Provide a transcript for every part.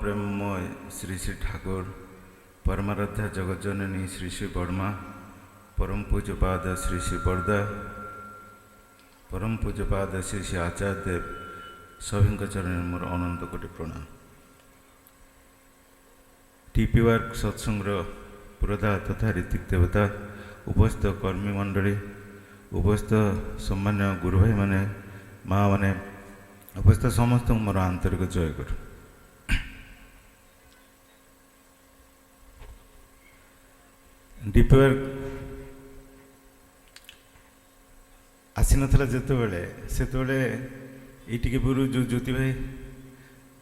प्रेममय श्री श्री ठाकुर परमाराध्या जगज्जननी श्री श्री वर्मा परम पूज्यपाद श्री श्री बरदा परम पूज्यपाद श्री श्री आचार्य देव सभी चरण मोर अनंत कोटि प्रणाम। टीपी वर्क सत्संग पुरोधा तथा ऋतिक देवता उपस्थित कर्मी मंडली उपस्थित सम्मान्य गुरु भाई माने माँ माने उपस्थित समस्त मोर आंतरिक जय गुरु। डीपी वर्क आसी नथला जेतेबेले सेतेबेले ये टिके पूर्व जो ज्योति भाई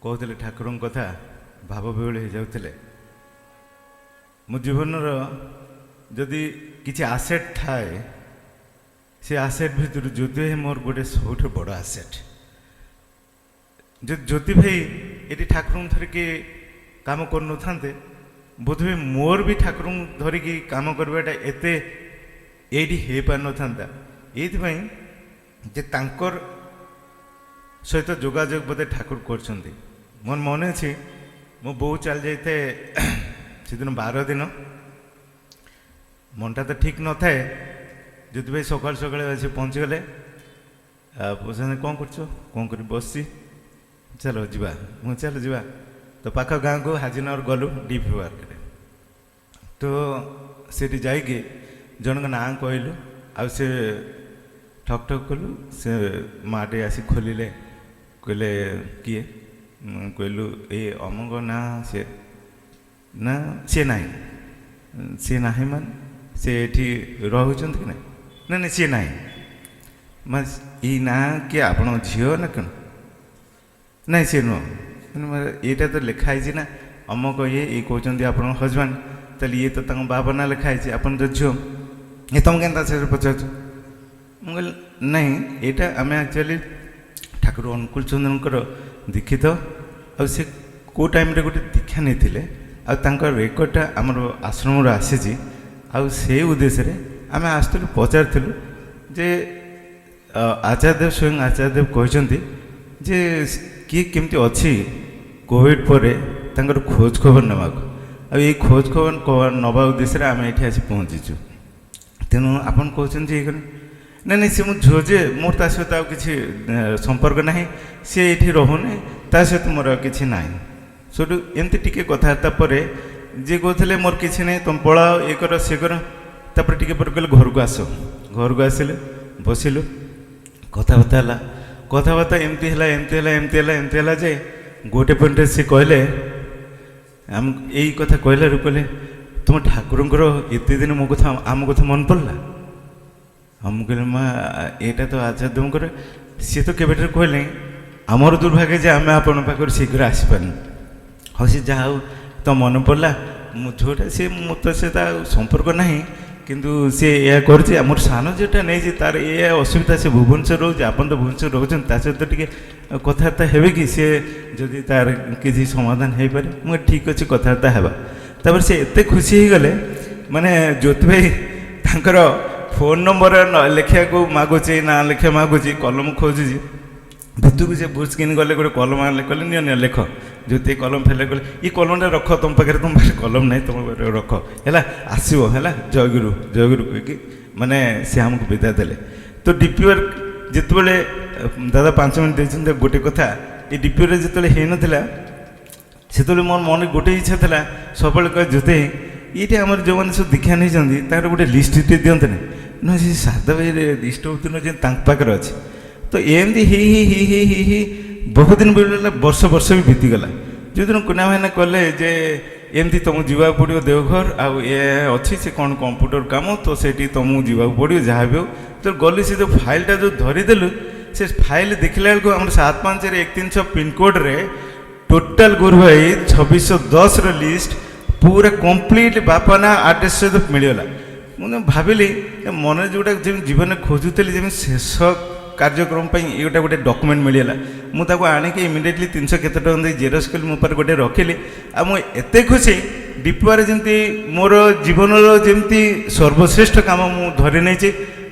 कहते ठाकुर कथा भाव विहल हो जाते मो जीवन जदि किसी आसेट थाए से आसेट भितर ज्योति भाई मोर गोटे सब बड़ आसेट। जो ज्योति भाई ये ठाकुर धरिकी काम कर बोधे मोर भी ठाकुर धरिकी काम करवाटा एते ये हो पार ना ये सहित जोगाजोग बोधे ठाकुर कर मोर मन अच्छी मो बो चल जाए से दिन 12 दिन मनटा तो ठीक न थाए ज्योति भाई सकाल सकाल आसी पहुँची गले पचारे कौन कर बसी चलो जीवा मुझे चलो जीवा तो पाख गाँव को हाजीनगर गलु डीपी वर्क तो सेठी जाइए जन का ना कहलु आ से ठक ठक कलु से माटे आसी खोलिले कहले किए कहलु ए अमुक ना सी ना सी ना मान से ये रोचन कि ना ना सी ना ये ना किए आप झील ना कौन ना सी नुह यहाँ तो लिखाई ना अमुक ये कहते आप हजबैंड ताले ये तो बाबा ना लिखाई आप तो झील ये तुम क्या पचार मुझे नहीं यहाँ आम एक्चुअली ठाकुर अनुकूल चंद्र दीक्षित आसे कौ टाइम गोटे दीक्षा नहीं रेकर्डटा आमर आश्रम आसी से उद्देश्य आम आसलु पचारूँ जे आचार्य देव स्वयं आचार्य देव कहते जे किए केमती अच्छी कोविड पर खोज खबर नवा ये खोज खबर नवा उद्देश्य आम ये आसी पहुँचीचु तेणु आपन कहते ये ना नहीं सी मो झील जे मोर ता सहित किसी संपर्क ना सी ये रोने ता सहित मोर कि ना सेठू एमती टी कथबार्ता पर जी कहते मोर कि ना तुम पलाओ ये कर सी कर तापर टी कहले घर को आस घर को आसिले बसिलु कथबार्ता एमती है जे गोटे पॉइंट सी कहले आम यही कथा कहला कहले तुम ठाकुर एत दिन मो कथा आम कथा मन पड़ा हम कहले माँ यहाँ तो आचार्य देवकर सी तो केवे कहले आमर दुर्भाग्य जे आम आप शीघ्र आसपार हाँ सी जहाँ तो मन पड़ा झोटा सी मत से संपर्क ना किंतु सी या कर मोर सान जोटा नहीं तार ये असुविधा से भुवनेश्वर रोचे आप तो भुवनेश्वर रोचन सहित टी कथबार्ता हे कि सी जदि तार किसी समाधान हो पारे मुझे ठीक अच्छे कथबार्ता है तापर से एत खुशी हो गले माने ज्योति भाई तांकर फोन नंबर लिखा को मागुची ना लिखा मागुची कलम खोजुची भितर को बुझ किन गले गोटे कलम आने कहले नि लिख ज्योति कलम फेले कहले ये कलमटा रख तुम पाखे तुम पाखे कलम ना तुम रख है आसो है जयगुरु कहीकि माने सी आमको विदा देले तो डीपी वर्क जितेबाला दादा 5 मिनट देते गोटे कथा ये डीपी वर्क जिते होना से मोर मन गोटे इच्छा था सब कह ज्योति ये आम जो मैंने सब दीक्षा नहीं तार गोटे लिस्ट दिखते ना सी सारदा भाई लिस्ट होते पाखे अच्छे तो एमती ही बहुत दिन बोला वर्ष वर्ष भी बीतीगला जो दिन कुना भाईना कले जे एमती तुमको जीवा पड़ो देवघर आउ ये अच्छी से कौन कंप्यूटर काम तो से तुमको जीवा पड़ो जहाँ भी हो तो गली से जो फाइलटा जो धरीदेलु से फाइल देखला बेलू आम 751300 पिनकोड रे टोटाल गुरु भाई 2610 लिस्ट पूरा कंप्लीट बापा ना आड्रेस सहित मिलगला मुझे भाविली मन जोटा जीवन खोजुली जमी शेष कार्यक्रम ये गोटे डॉक्यूमेंट मिलगला मुझे आणिक इमिडिएटली 300 केते टका जेरक्स कली मो गोटे रखिली आ एत खुशी डीपीआर जमी मोर जीवन जमी सर्वश्रेष्ठ काम मुझे धरी नहीं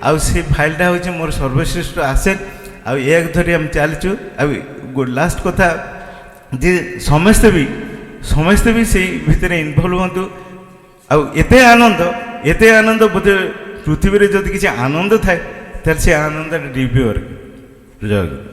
आउ से फाइलटा हूँ मोर सर्वश्रेष्ठ आसेट आउ एक धरी आम चलचु आ लास्ट कथा जे समस्ते भी ସମସ୍ତେ ବି ସେଇ ଭିତରେ ଇନଭଲ୍ଭ ହୁଅନ୍ତୁ। ଆଉ ଏତେ ଆନନ୍ଦ ବୋଧେ ପୃଥିବୀରେ ଯଦି କିଛି ଆନନ୍ଦ ଥାଏ ତାହେଲେ ସେ ଆନନ୍ଦଟା ଡିପ୍ ଜୟ ଗୁରୁ।